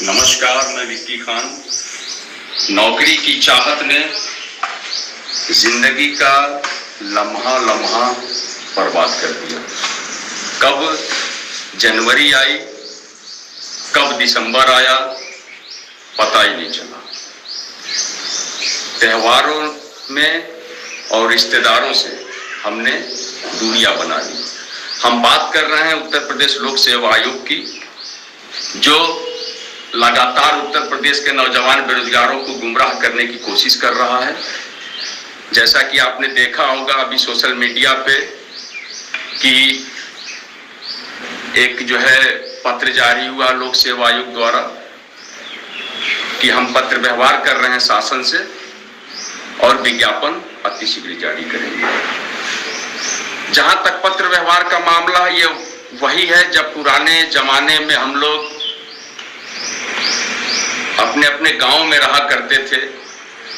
नमस्कार, मैं विक्की खान। नौकरी की चाहत ने जिंदगी का लम्हा लम्हा बर्बाद कर दिया। कब जनवरी आई, कब दिसंबर आया, पता ही नहीं चला। त्योहारों में और रिश्तेदारों से हमने दूरियां बना ली। हम बात कर रहे हैं उत्तर प्रदेश लोक सेवा आयोग की, जो लगातार उत्तर प्रदेश के नौजवान बेरोजगारों को गुमराह करने की कोशिश कर रहा है। जैसा कि आपने देखा होगा अभी सोशल मीडिया पे कि एक पत्र जारी हुआ लोक सेवा आयोग द्वारा कि हम पत्र व्यवहार कर रहे हैं शासन से और विज्ञापन अतिशीघ्र जारी करेंगे। जहां तक पत्र व्यवहार का मामला, ये वही है जब पुराने जमाने में हम लोग अपने अपने गांव में रहा करते थे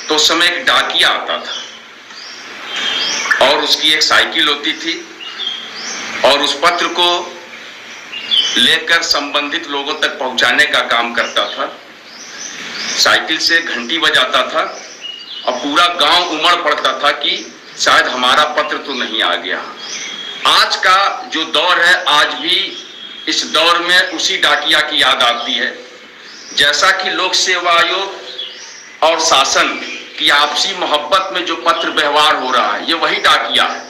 तो उस समय एक डाकिया आता था और उसकी एक साइकिल होती थी और उस पत्र को लेकर संबंधित लोगों तक पहुंचाने का काम करता था। साइकिल से घंटी बजाता था और पूरा गांव उमड़ पड़ता था कि शायद हमारा पत्र तो नहीं आ गया। आज का जो दौर है, आज भी इस दौर में उसी डाकिया की याद आती है। जैसा कि लोक सेवा आयोग और शासन की आपसी मोहब्बत में जो पत्र व्यवहार हो रहा है, ये वही डाकिया है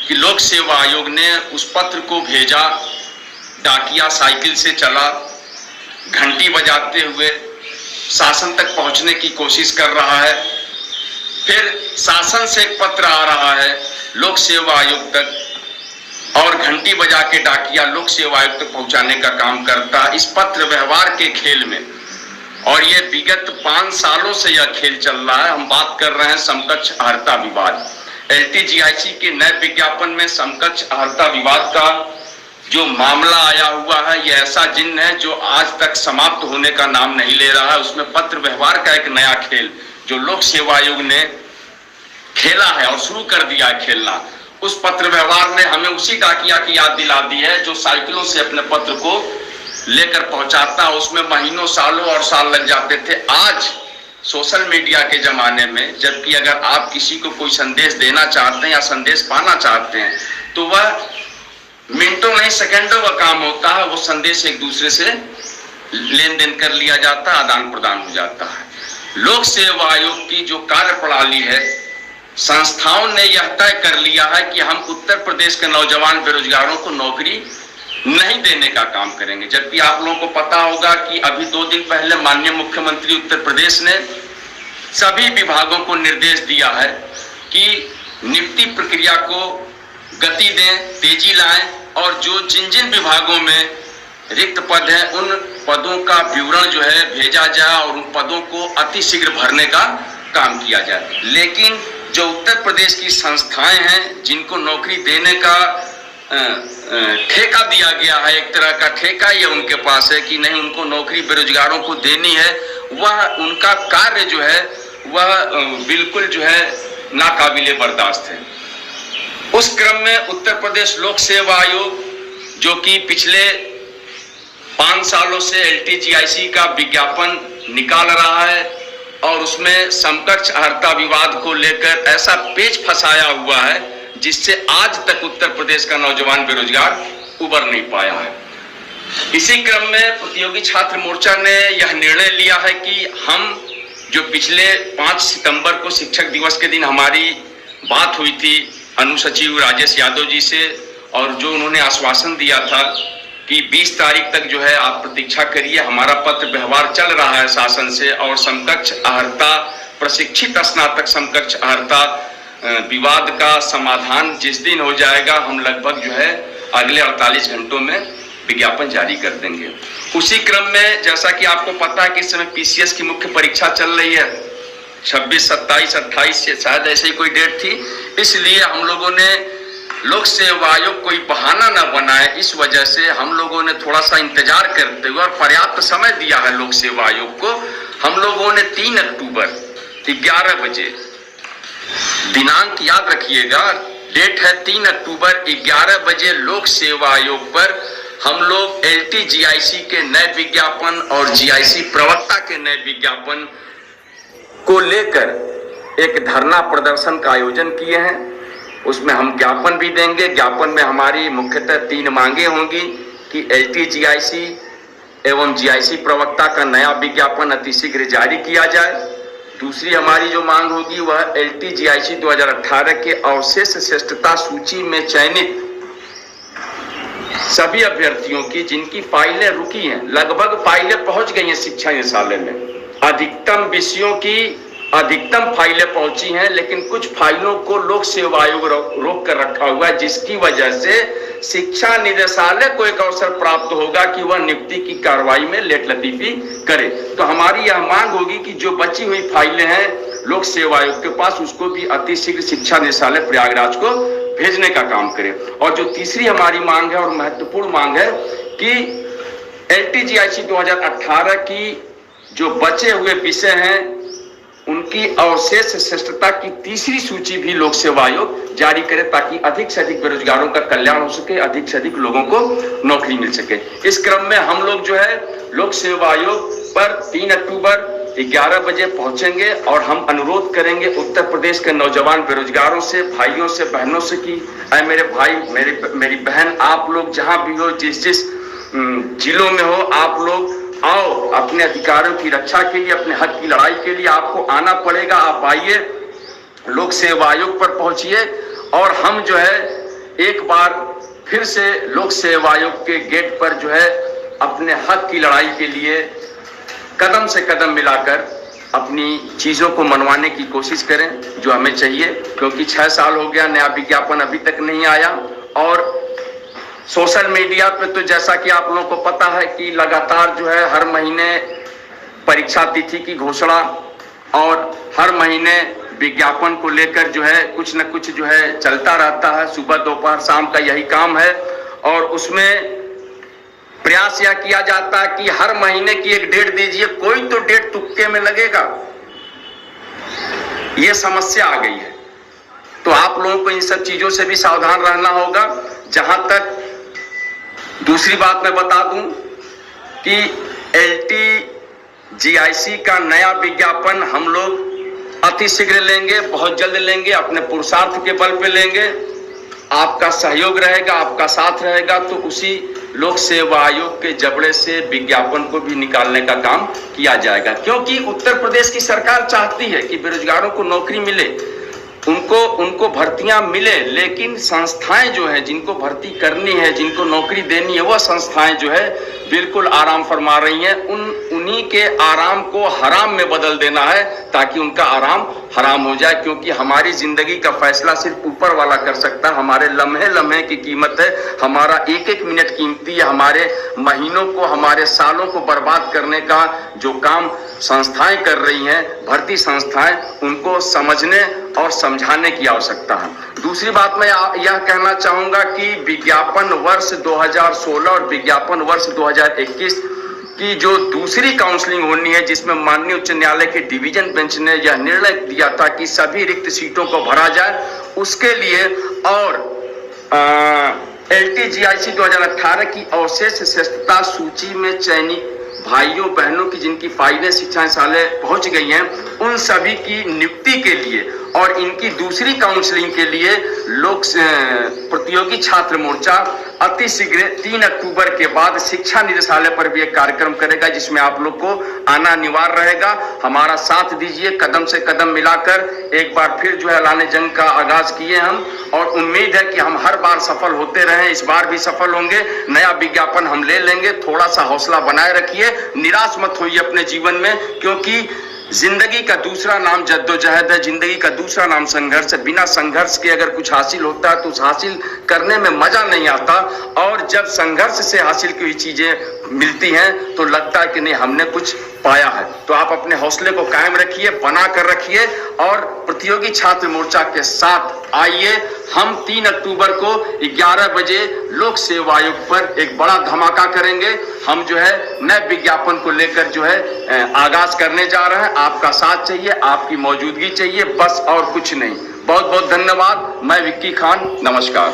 कि लोक सेवा आयोग ने उस पत्र को भेजा, डाकिया साइकिल से चला, घंटी बजाते हुए शासन तक पहुंचने की कोशिश कर रहा है। फिर शासन से एक पत्र आ रहा है लोक सेवा आयोग तक और घंटी बजा के डाकिया लोक सेवा आयोग तक पहुंचाने का काम करता है। इस पत्र व्यवहार के खेल में, और ये विगत 5 सालों से यह खेल चल रहा है। हम बात कर रहे हैं समकक्ष अर्हता विवाद। LTGIC के नए विज्ञापन में समकक्ष अर्हता विवाद का जो मामला आया हुआ है, यह ऐसा जिन्न है जो आज तक समाप्त होने का नाम नहीं ले रहा है। उसमें पत्र व्यवहार का एक नया खेल जो लोक सेवा आयोग ने खेला है और शुरू कर दिया है खेलना, उस पत्र व्यवहार ने हमें उसी डाकिया की याद दिला दी है जो साइकिलों से अपने पत्र को लेकर पहुंचाता। उसमें महीनों सालों और साल लग जाते थे। आज सोशल मीडिया के जमाने में, जबकि अगर आप किसी को कोई संदेश देना चाहते हैं या संदेश पाना चाहते हैं तो वह मिनटों नहीं सेकंडों का काम होता है। वो संदेश एक दूसरे से लेन देन कर लिया जाता है, आदान प्रदान हो जाता है। लोक सेवा आयोग की जो कार्य प्रणाली है, संस्थाओं ने यह तय कर लिया है कि हम उत्तर प्रदेश के नौजवान बेरोजगारों को नौकरी नहीं देने का काम करेंगे। जबकि आप लोगों को पता होगा कि अभी 2 दिन पहले माननीय मुख्यमंत्री उत्तर प्रदेश ने सभी विभागों को निर्देश दिया है कि नियुक्ति प्रक्रिया को गति दें, तेजी लाएं और जिन जिन विभागों में रिक्त पद हैं उन पदों का विवरण भेजा जाए और उन पदों को अतिशीघ्र भरने का काम किया जाए। लेकिन जो उत्तर प्रदेश की संस्थाएं हैं जिनको नौकरी देने का ठेका दिया गया है, एक तरह का ठेका ये उनके पास है कि नहीं उनको नौकरी बेरोजगारों को देनी है, वह उनका कार्य वह बिल्कुल नाकाबिले बर्दाश्त है। उस क्रम में उत्तर प्रदेश लोक सेवा आयोग जो कि पिछले 5 सालों से LTGIC का विज्ञापन निकाल रहा है और उसमें समकक्ष अर्हता विवाद को लेकर ऐसा पेच फंसाया हुआ है जिससे आज तक उत्तर प्रदेश का नौजवान बेरोजगार उबर नहीं पाया है। इसी क्रम में प्रतियोगी छात्र मोर्चा ने यह निर्णय लिया है कि हम जो पिछले 5 सितंबर को शिक्षक दिवस के दिन हमारी बात हुई थी अनुसचिव राजेश यादव जी से, और जो उन्होंने आश्वासन दिया था कि 20 तारीख तक आप प्रतीक्षा करिए, हमारा पत्र व्यवहार चल रहा है शासन से और समकक्ष अर्हता प्रशिक्षित स्नातक समकक्ष अर्हता विवाद का समाधान जिस दिन हो जाएगा, हम लगभग अगले 48 घंटों में विज्ञापन जारी कर देंगे। उसी क्रम में जैसा कि आपको पता है कि इस समय PCS की मुख्य परीक्षा चल रही है, 26, 27, 28 से शायद ऐसे ही कोई डेट थी। इसलिए हम लोगों ने लोक सेवा आयोग कोई बहाना न बनाए, इस वजह से हम लोगों ने थोड़ा सा इंतजार करते हुए और पर्याप्त समय दिया है लोक सेवा आयोग को। हम लोगों ने 3 अक्टूबर 11 बजे, दिनांक याद रखिएगा, डेट है 3 अक्टूबर 11 बजे लोक सेवा आयोग पर हम लोग LTGIC के नए विज्ञापन और GIC प्रवक्ता के नए विज्ञापन को लेकर एक धरना प्रदर्शन का आयोजन किए हैं। उसमें हम ज्ञापन भी देंगे। ज्ञापन में हमारी मुख्यतः 3 मांगे होंगी कि LTGIC एवं GIC प्रवक्ता का नया विज्ञापन अतिशीघ्र जारी किया जाए। दूसरी हमारी जो मांग होगी वह LTGIC 2018 के अवशेष श्रेष्ठता सूची में चयनित सभी अभ्यर्थियों की जिनकी फाइलें रुकी हैं, लगभग फाइलें पहुंच गई हैं शिक्षा निदेशालय में, अधिकतम विषयों की अधिकतम फाइलें पहुंची हैं, लेकिन कुछ फाइलों को लोक सेवा आयोग रोक कर रखा हुआ है, जिसकी वजह से शिक्षा निदेशालय को एक अवसर प्राप्त होगा कि वह नियुक्ति की कार्रवाई में लेट लतीफी करे। तो हमारी यह मांग होगी कि जो बची हुई फाइलें हैं लोक सेवा आयोग के पास, उसको भी अतिशीघ्र शिक्षा निदेशालय प्रयागराज को भेजने का काम करे। और जो तीसरी हमारी मांग है और महत्वपूर्ण मांग है कि LTGIC 2018 की जो बचे हुए विषय हैं उनकी अवशेष श्रेष्ठता की तीसरी सूची भी लोक सेवा आयोग जारी करे, ताकि अधिक से अधिक बेरोजगारों का कल्याण हो सके, अधिक से अधिक लोगों को नौकरी मिल सके। इस क्रम में हम लोग जो है लोक सेवा आयोग पर 3 अक्टूबर 11 बजे पहुंचेंगे और हम अनुरोध करेंगे उत्तर प्रदेश के नौजवान बेरोजगारों से, भाइयों से, बहनों से कि अरे मेरे भाई, मेरी बहन, आप लोग जहां भी हो, जिस जिलों में हो, आप लोग आओ, अपने अधिकारों की रक्षा के लिए, अपने हक की लड़ाई के लिए आपको आना पड़ेगा। आप आइए, लोक सेवा आयोग पर पहुंचिए और हम जो है एक बार फिर से लोक सेवा आयोग के गेट पर जो है अपने हक की लड़ाई के लिए कदम से कदम मिलाकर अपनी चीजों को मनवाने की कोशिश करें जो हमें चाहिए, क्योंकि 6 साल हो गया, नया विज्ञापन अभी तक नहीं आया। और सोशल मीडिया पे तो जैसा कि आप लोगों को पता है कि लगातार जो है हर महीने परीक्षा तिथि की घोषणा और हर महीने विज्ञापन को लेकर जो है कुछ न कुछ जो है चलता रहता है। सुबह दोपहर शाम का यही काम है और उसमें प्रयास यह किया जाता है कि हर महीने की एक डेट दीजिए, कोई तो डेट तुक्के में लगेगा। ये समस्या आ गई है, तो आप लोगों को इन सब चीजों से भी सावधान रहना होगा। जहां तक दूसरी बात मैं बता दूं कि LTGIC का नया विज्ञापन हम लोग अतिशीघ्र लेंगे, बहुत जल्द लेंगे, अपने पुरुषार्थ के बल पे लेंगे। आपका सहयोग रहेगा, आपका साथ रहेगा, तो उसी लोक सेवा आयोग के जबड़े से विज्ञापन को भी निकालने का काम किया जाएगा। क्योंकि उत्तर प्रदेश की सरकार चाहती है कि बेरोजगारों को नौकरी मिले, उनको भर्तियां मिले, लेकिन संस्थाएं जो है जिनको भर्ती करनी है, जिनको नौकरी देनी है, वह संस्थाएं जो है बिल्कुल आराम फरमा रही हैं। उन्हीं के आराम को हराम में बदल देना है ताकि उनका आराम हराम हो जाए। क्योंकि हमारी जिंदगी का फैसला सिर्फ ऊपर वाला कर सकता है। हमारे लम्हे लम्हे की कीमत है, हमारा एक एक मिनट कीमती है। हमारे महीनों को, हमारे सालों को बर्बाद करने का जो काम संस्थाएं कर रही हैं, भर्ती संस्थाएं, उनको समझने और समझाने की आवश्यकता है। दूसरी बात मैं यह कहना चाहूंगा कि विज्ञापन वर्ष 2016 और विज्ञापन वर्ष 2021 की जो दूसरी काउंसलिंग होनी है, जिसमें माननीय उच्च न्यायालय के डिवीजन बेंच ने यह निर्णय दिया था कि सभी रिक्त सीटों को भरा जाए, उसके लिए और LTGIC 2018 की अवशेष श्रेष्ठता सूची में चयनित भाइयों बहनों की जिनकी फाइलें शिक्षा निदेशालय पहुंच गई हैं, उन सभी की नियुक्ति के लिए और इनकी दूसरी काउंसलिंग के लिए लोक प्रतियोगी छात्र मोर्चा अतिशीघ्र 3 अक्टूबर के बाद शिक्षा निदेशालय पर भी एक कार्यक्रम करेगा, जिसमें आप लोग को आना अनिवार्य रहेगा। हमारा साथ दीजिए, कदम से कदम मिलाकर एक बार फिर जो है ऐलान जंग का आगाज किए हम, और उम्मीद है कि हम हर बार सफल होते रहें, इस बार भी सफल होंगे। नया विज्ञापन हम ले लेंगे। थोड़ा सा हौसला बनाए रखिए, निराश मत होइए अपने जीवन में, क्योंकि जिंदगी का दूसरा नाम जद्दोजहद है, जिंदगी का दूसरा नाम संघर्ष है। बिना संघर्ष के अगर कुछ हासिल होता है तो उस हासिल करने में मजा नहीं आता, और जब संघर्ष से हासिल की हुई चीजें मिलती हैं तो लगता है कि नहीं, हमने कुछ पाया है। तो आप अपने हौसले को कायम रखिए, बना कर रखिए और प्रतियोगी छात्र मोर्चा के साथ आइए। हम 3 अक्टूबर को 11 बजे लोक सेवा आयोग पर एक बड़ा धमाका करेंगे। हम जो है नए विज्ञापन को लेकर जो है आगाज करने जा रहे हैं। आपका साथ चाहिए, आपकी मौजूदगी चाहिए, बस और कुछ नहीं। बहुत बहुत धन्यवाद। मैं विक्की खान, नमस्कार।